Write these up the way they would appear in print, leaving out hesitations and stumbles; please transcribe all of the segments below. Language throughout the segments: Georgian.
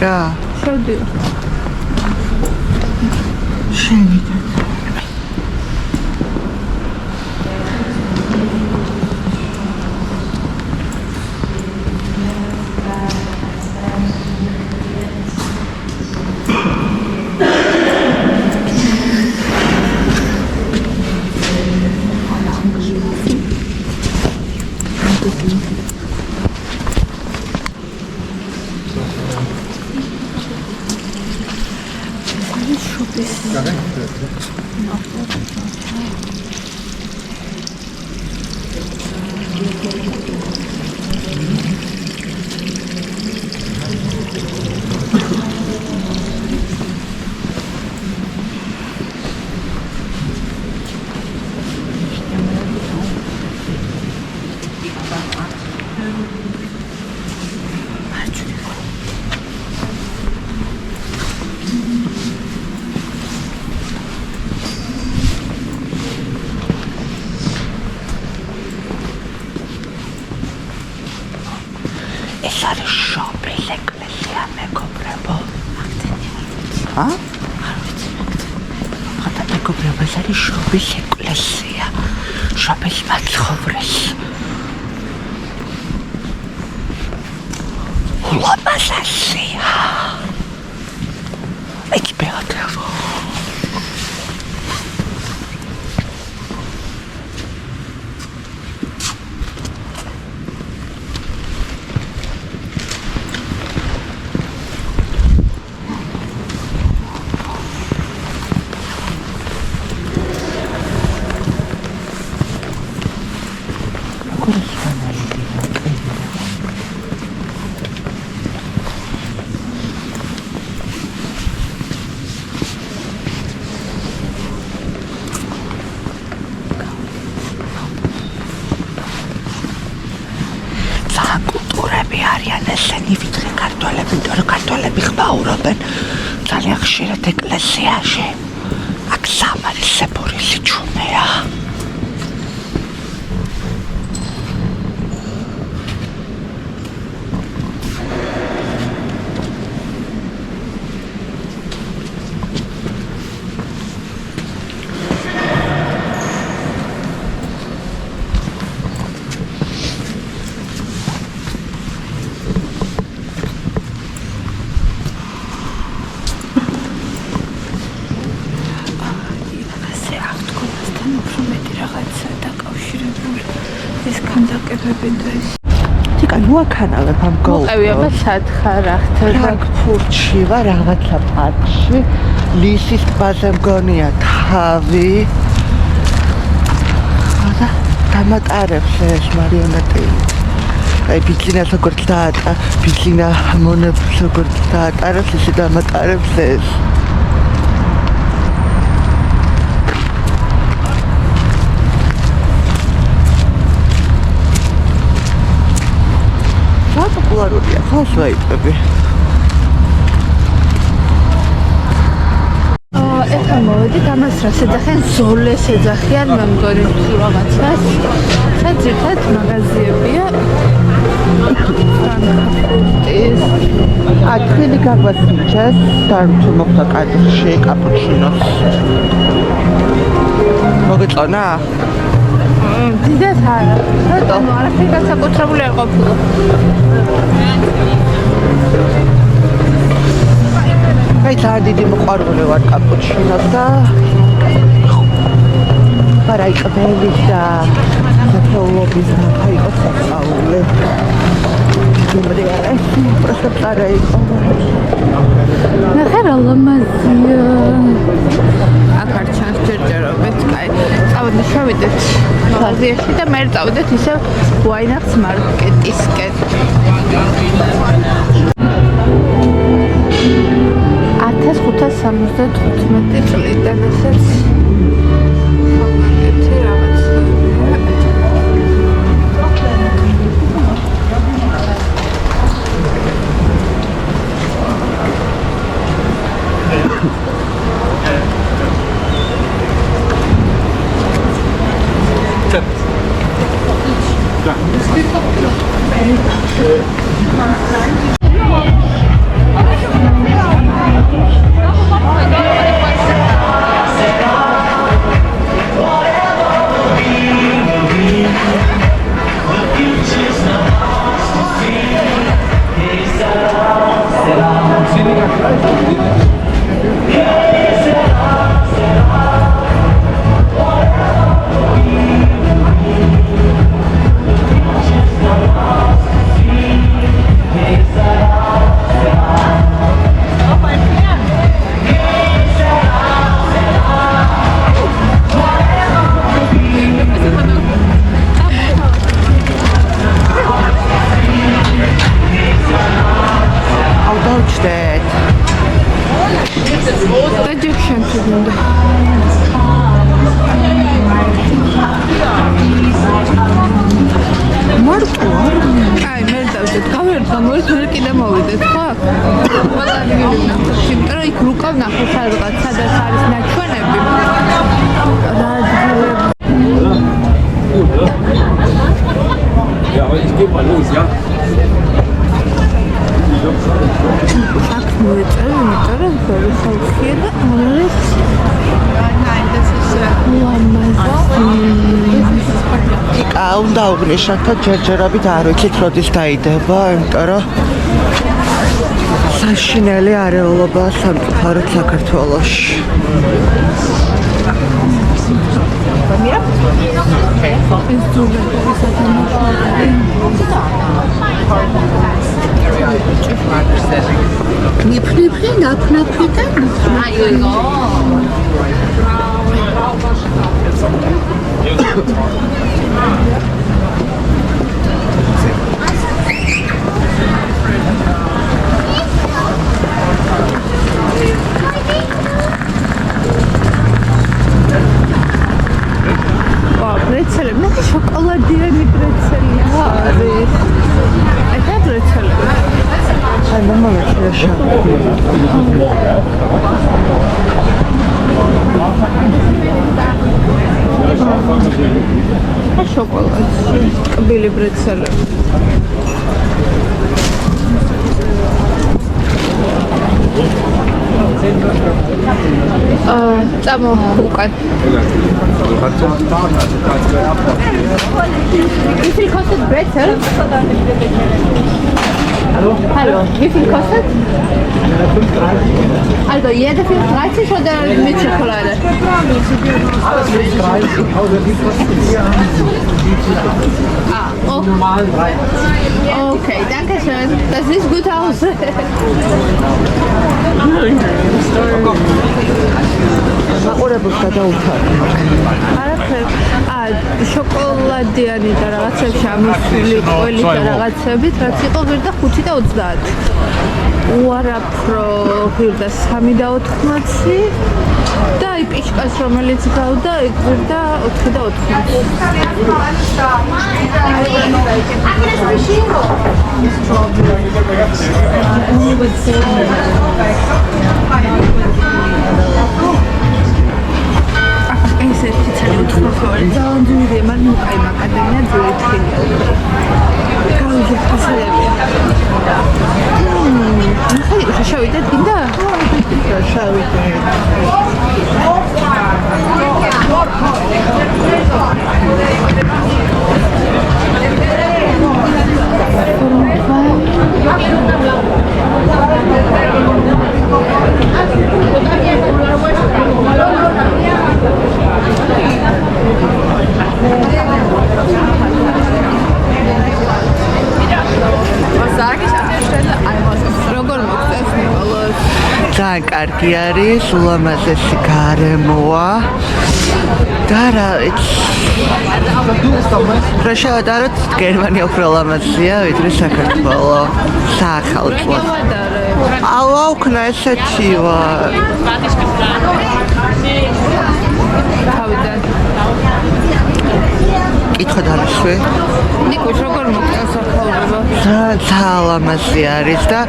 რა? შევდიო. შენი და შობის ეკლესია, შობის მაცხოვრეს. ულამაზესია. მეც მეათერო. ძალიან ხშირად ეკლესიაში აქ სამარისებური სიჩუმეა. მოაქანალებ ამ გოლს. მოყევი აბა სათხარ ახლა ფრანკფურტში ვარ რაღაცა პარკში. ლისის ტბაზე მგონია თავი. და დამატარებს ეს მარიონეტი. აი ბიძინას როგორც დაატა, ბიძინა მონებს როგორც დაატარებს, ისე დამატარებს ეს. პოპულარულია ხალხაიტები. ეხლა მოვედით ამას რა შეძახიან ზოლეს ეძახიან მე მგონი თუ რაღაცას. საერთოდ მაღაზიებია. ეს ათელი გაგვასიჩეს და თუ მოხდა კადრში კაპუჩინოს. მოგეწონა? დიდად არა. რატომ არაფერი განსაკუთრებული არ ყოფილა? აი ძალიან დიდი მოყვარული ვარ კაპუჩინოს და პარაი ყბელის და ფოლობის აი ოცხაული. იმრე არა, просто პარაი. ნახე რა ლამაზია. აქ არ ჩანს ჯერჯერობით, კაი. წავედით შევიდეთ მაღაზიაში და მე წავედით ისევ ვაინახტს მარკეტისკენ. 1575 წლიდან ესეც ერთი რაღაცა. უნდა უგნიშნოთ ჯერჯერობით არ ვიცით როდის დაიდება, იმიტომ რომ საშინელი არეულობაა სამწუხაროდ საქართველოში. ნიფ-ნიფი, ნაფ-ნაფი და ბრეცელი, მე შოკოლადიანი ბრეცელია არის. ეს ბრეცელი. აი მომავალ შოკოლადი. შოკოლადი. კბილი ბრეცელი. წამო უკან. Wie viel kostet Brezel? Hallo, wie viel kostet? Also jede 35 oder mit Schokolade? Alles mit 30, außer die kosten hier normal 30. Okay, danke schön. Das sieht gut aus. მაყურებელს გადაუთავთ. არაფერი. შოკოლადიანი და რაღაცებში ამოსული ყველი და რაღაცებით, რაც იყო ღირდა 5 და 30. უარაფრო ღირდა 3 და 80 და აი პიშკას რომელიც გავდა ღირდა 4 და 80. ეს ერთი ძალიან თხოვარი ძალიან ძვირია, მაგრამ აი მაკადამია ძვირი თქინია. გავიძებ ფასელებია. ახლა შევიდეთ გინდა? შევიდეთ. ძალიან კარგი არის, ულამაზესი გარემოა და რა ვიცი. რა შევადაროთ, გერმანია უფრო ლამაზია, ვიდრე საქართველო. საახალწლო. ალა უკნა ესეთი ვარ. თავიდან. კითხვა დავიშვი. ნიკოშ როგორ მოგწონს სახალხო? ძალიან ლამაზი არის და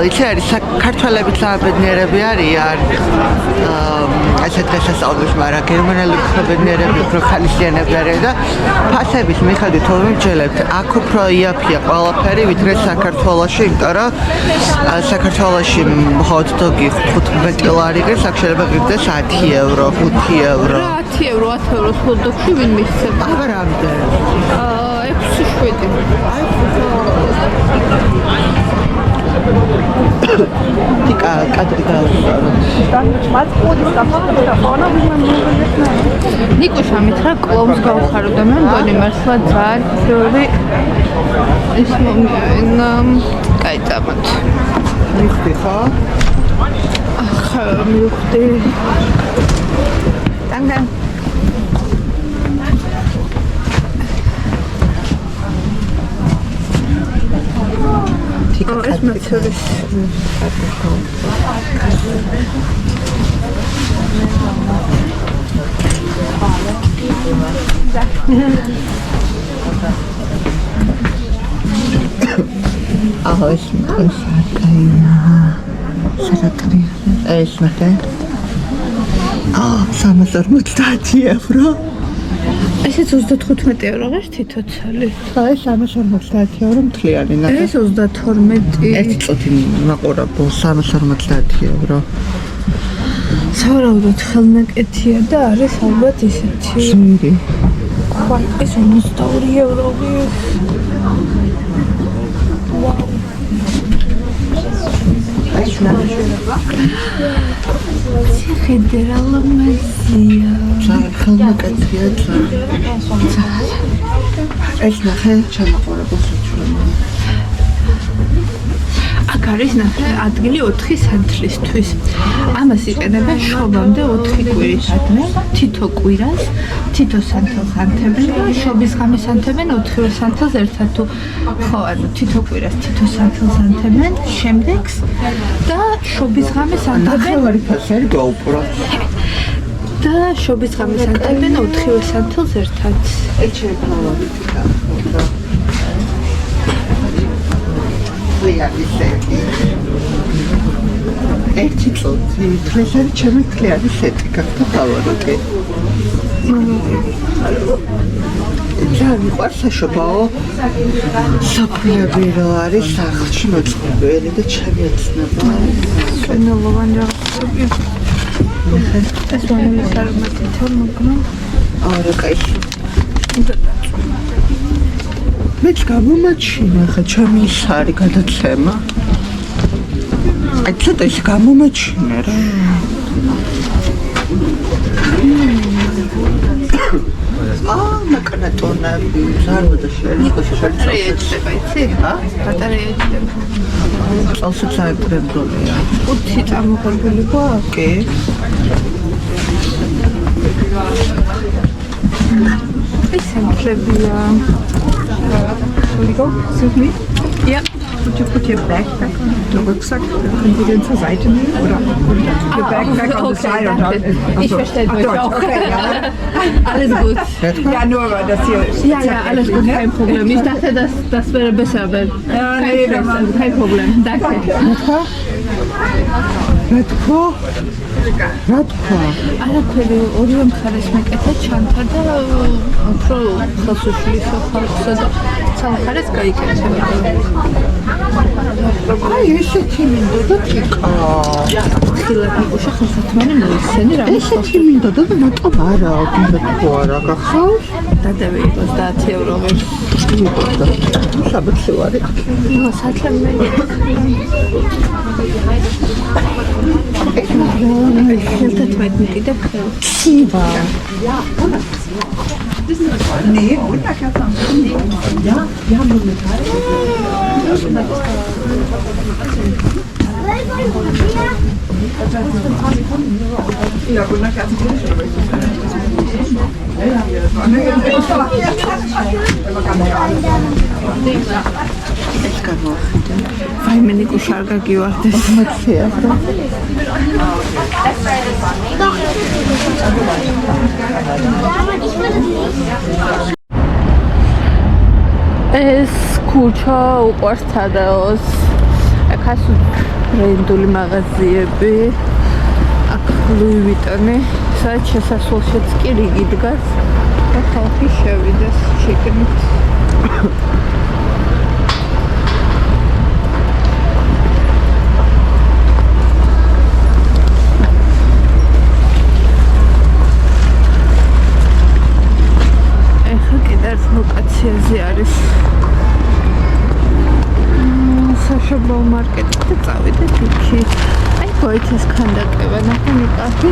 იცი არის საქართველების საბედნიერები არიან. ესე დღესასწაულებში, მაგრამ გერმანელი მშობლები უფრო ხალისიანებდნენ და ფასების მიხედვით თუ ვიმჯელებთ, აქ უფრო იაფია ყველაფერი, ვიდრე საქართველოში, იმიტომ რომ საქართველოში ჰოთ-დოგი 15 ლარი გეს, აქ შეიძლება გიგდეს 10 евро, 5 евро. 10 евро, 10 евро ჰოთ-დოგში ვინ მისცემ? აბა რამდენი? 6-7. Тика, кадри გავიყარო. ნიკუშა მითხრა კლუბს გავხარო და მე მგონი მართლა ძალიან ბევრი ის კაი წამოთ. მიხდი ხო? ახლა მივხვდი. Danke. ეს მაცურის აჰა ეს საკაია საკაკრი ეს მათე 350 евро ესეც 35 евро ღირს თითო ცალი. აი 350 евро მთლიანი ნახე ეს 32 ერთი წუთი მაყურებო 350 евро სავარაუდოდ ხელნაკეთია და არის ალბათ ისეთი. ჟირი ეს 52 евро ღირს. ფედერალურ მაზია. ხელნაკეთია ეს ნახე ჩამაყურებო საჩვენო აქ არის ნახე ადგილი 4 სანთლისთვის. ამას იყენებენ შობამდე 4 კვირის ადრე, თითო კვირას, თითო სანთელს ანთებენ, შობის ღამეს ანთებენ 4 სანთელს ერთად თუ ხო, ანუ თითო კვირას თითო სანთელს ანთებენ, შემდეგს და შობის ღამეს ანთებენ. ნახევარი ფასარი გაუპრო და შობის ღამეს ანთებენ 4 სანთელს ერთად. ეჩე ფავორიტი გახდა ერთი წუთი დღესარი ჩემი კლიანი სეტი გახდა ფავორიტი. ძალიან მიყვარს საშობაო საფრიები რო არის სახლში მოწყობილი და ჩემი ოცნება. კენოლოვანი რაღაცები. ეს მომის არომატითა მოგნა. არა კაი. მეც გამომაჩინა ხა ჩემი ის არის გადაცემა. აი ცოტა ის გამომაჩინა რა. ნაკანატონები ზარბოდა ბატარეა ეჭდება, იცი? ბატარეა ეჭდება. წელსაც აიბრებდოლია. 5 წამოღებული გვაქვს? კი. ეს სამფლებია. Entschuldigung, excuse me. Ja. Would you put your backpack on the Rucksack? Können Sie den zur Seite nehmen? Oder your backpack on the side? danke. Ich verstehe euch auch. Okay, ja. Alles gut. Ja, nur weil das hier... Ja, alles gut, kein Problem. Ich dachte, das wäre besser, aber kein Problem. Danke. რა თქვა? არაფერი ორივე მხარეს მეკეთა ჩანთა და უფრო ხელს უშლისო ხალხსა და სამხარეს გაიკეთება. აი ესეთი მინდოდა თიკა. ხილად მიყუშა ხელსათმანი მოიხსენი რა. ესეთი მინდოდა და ნატო არა, გინდა თუ არა გახავს? დადები 30 евро ღირს. საბუთი ვარი. ნუ სათლემე. ხელთათმეტ მიყიდა ხელ. ცივა. Nee, Wunderkerzen. Ja, wir haben Wunderkerzen. Ja, Wunderkerzen bin ich schon. ეს გამოხდა. ვაიმე ნიკუშა არ გაგივარდეს. მოცია. ეს ქუჩა უყვარს თადაოს. აქ ასუ ბრენდული მაღაზიები. აქ Louis Vuitton-ი, სადაც შესასვლელშიც კი რიგი დგას და ხალხი შევიდეს შიგნით. ეხლა კიდევ ერთ ლოკაციაზე არის საშობლო მარკეტი და წავიდეთ იქი. აი გოიცეს ქანდაკება, ნახე კაფე.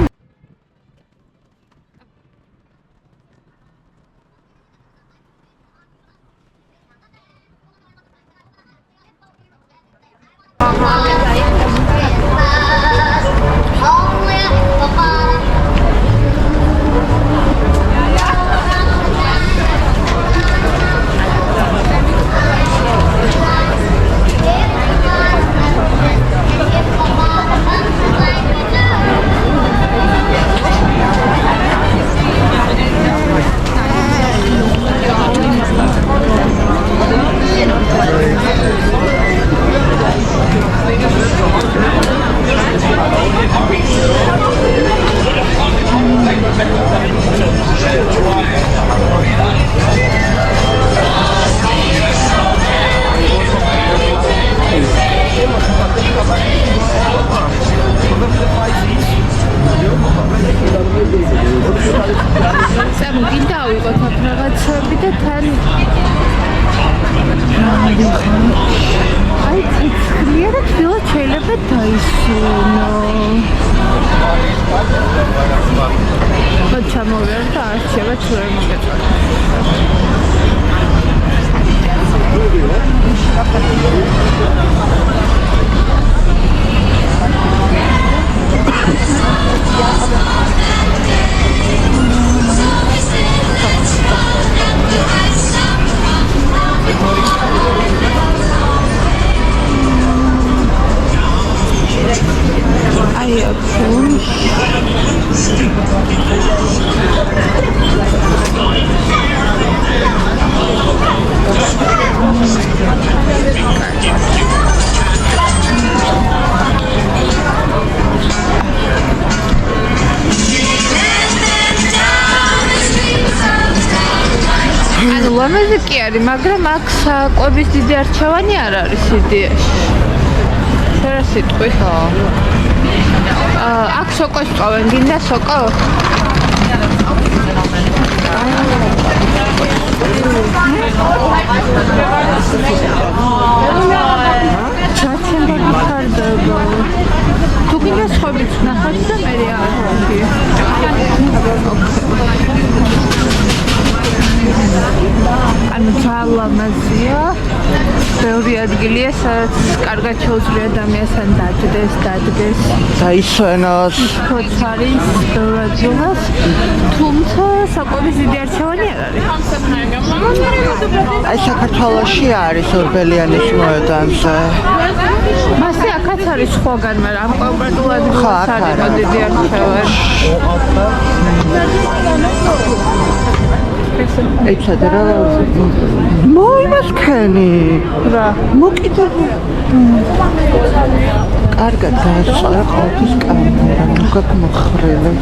ლამაზი კი არის, მაგრამ აქ საკვების დიდი არჩევანი არ არის იდეაში. რა სიტყვი? აქ სოკოს წავენ, გინდა სოკო? ჩაჩენდა ხარდება. თუ გინდა სხვებიც ნახოთ და მე არის. ანუ ძალამაზია. ბევრი ადგილია, სადაც კარგად შეუძლია ადამიანს დადგეს. დაისვენოს. ფოთარის დორაძულას, თუმცა საკვების დიდი არჩევანი არ არის. აი საქართველოში არის ორბელიანის მოედანზე. მასე აქაც არის სხვაგან, მაგრამ ამ კონკრეტულ ადგილას არის დიდი არჩევანი. ეცადე რა მოიმასქენი რა მოკიდე კარგად დაასწორა ყოველთვის კამერა უკეთ მოხრილი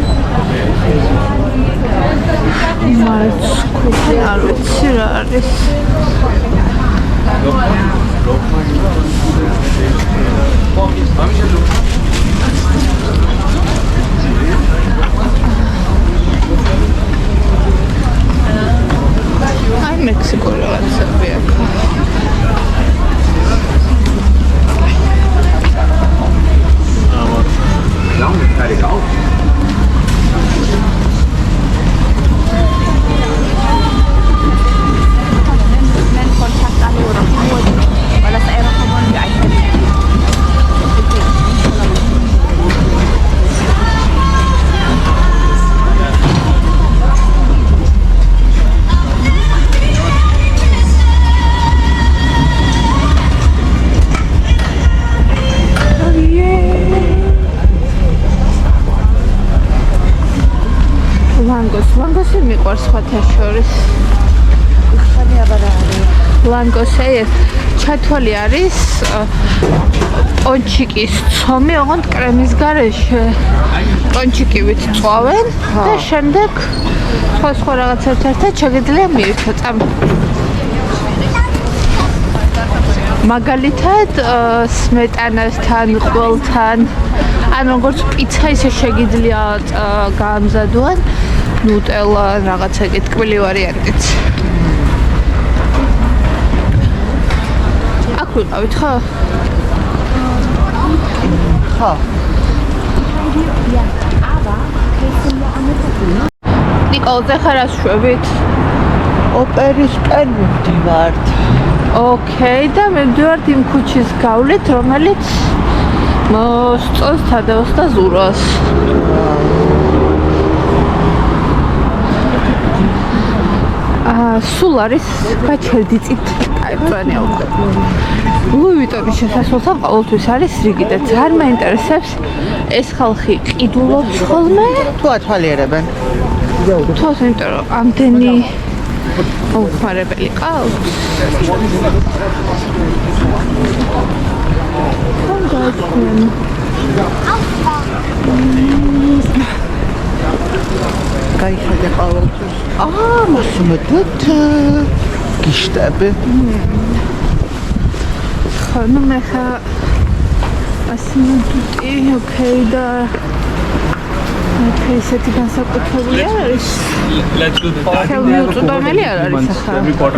მას კუდი არ ვიცი რა არის Ay, México lo va a servir acá. ლანგოსი მიყვარს სხვათა შორის. ლანგოსი ჩათვალი არის პონჩიკის ცომი, ოღონდ კრემის გარეშე პონჩიკივით წვავენ და შემდეგ სხვა რაღაცებთან ერთად შეგიძლია მიირთო წამი. მაგალითად სმეტანასთან, ყველთან, ან როგორც პიცა ისე შეგიძლია გაამზადონ ნუტელა რაღაცა ეგ ტკბილი ვარიანტიც. აქ ვიყავით ხო? ხო. ნიკოლზე ხარ ასშვებით? ოპერისკენ მივდივართ. ოკეი, და მე მივდივართ იმ ქუჩის გავლით, რომელიც მოსწონს თადეოს და ზურას. სულ არის გაჩერდიწით კაი უკვე. ლუი ვიტონის შესასვლელთან ყოველთვის არის რიგი და ძალიან მაინტერესებს ეს ხალხი ყიდულობს ხოლმე თუ ათვალიერებენ? თუ ასე, იმიტომ რომ ამდენი მოხმარებელი ყავს. გაიხედე ყოველთვის. მასმედეთ გიშტები. ხო, ნუ მე ხა ასიმედუტი, ოკეი და ესეთი განსაკუთრებული არ არის. ხელმი უწვდომელი არ არის ახლა.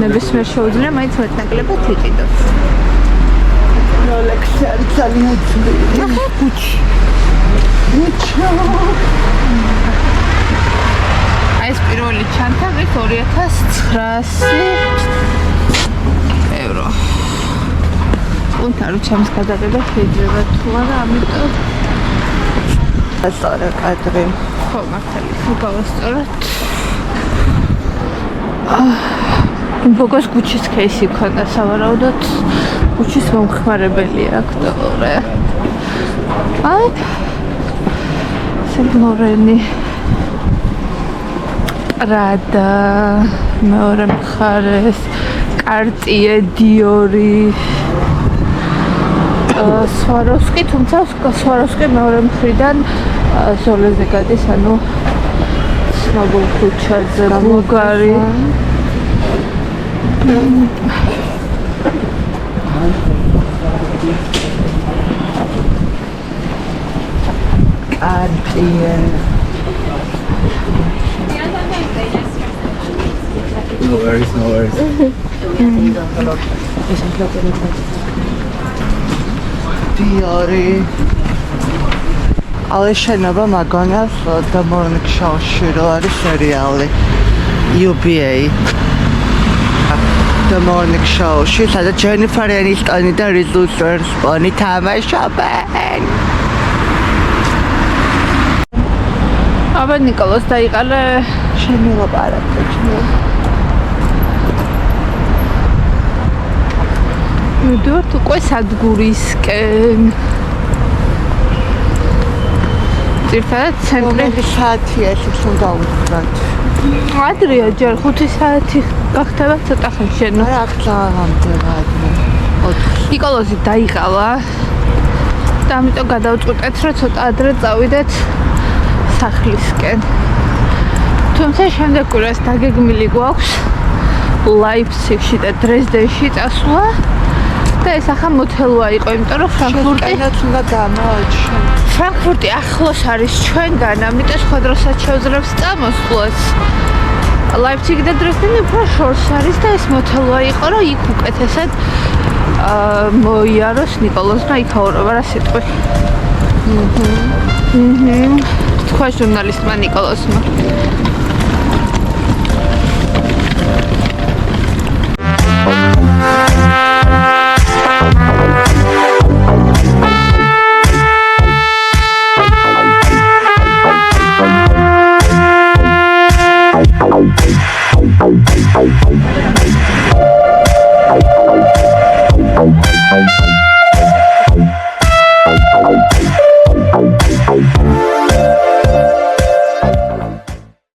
ნებისმიერ შეუძლია მაინც მეტნაკლებად იყიდოს. როლექსი არის ძალიან ძლიერი. ნახე ქუჩი. ეს პირველი ჩანთაღი 2900 ევრო. უნთარო ჩემს გადაღება შეიძლება თუ არა, ამიტომ ასარა კადრი. ხო, მართალი, გავასწოროთ. ბოგოს ქუჩის кейსი ქონდა სავარაუდოდ. ქუჩის მომხმარებელი აქტორი. აი. სემპლორენი. რადა მეორე მხარეს კარტიე დიორი სვაროვსკი, თუმცა სვაროვსკი მეორე მხრიდან ზოლეზე გადის, ანუ ცნობილ ქუჩაზე ბულგარი. კარტიე. No worries, no worries. დიორი. ალე შენობა მაგონას და მორნიკ შოუში რო არის სერიალი UBA. The Morning Showში, სადაც ჯენიფერ ენისტონი და რის უიზერსპონი თამაშობენ. აბა ნიკოლოს დაიყალე შემილაპარაკე. მივდივართ უკვე სადგურისკენ. ძირთადად ცენტრი საათია ეს უნდა უთხრათ. ადრეა, ჯერ 5 საათი გახდება ცოტა ხანში. არა, აქ წავამდე. ნიკოლოზი დაიყალა და ამიტომ გადავწყვეტეთ, რომ ცოტა ადრე წავიდეთ სახლისკენ. თუმცა შემდეგ კვირას დაგეგმილი გვაქვს ლაიფციგში და დრეზდენში წასვლა და ეს ახლა მოთელვა იყო, იმიტომ რომ ფრანკფურტიც უნდა გამოაჩინო. ფრანკფურტი ახლოს არის ჩვენგან, ამიტომ სხვა დროსაც შეუძლებს წამოსვლას. ლაიფციგი და დრეზდენი უფრო შორს არის და ეს მოთელვა იყო, რომ იქ უკეთესად მოიაროს ნიკოლოზმა იქაურობა რა სიტყვი. თქვა ჟურნალისტმა ნიკოლოზმა.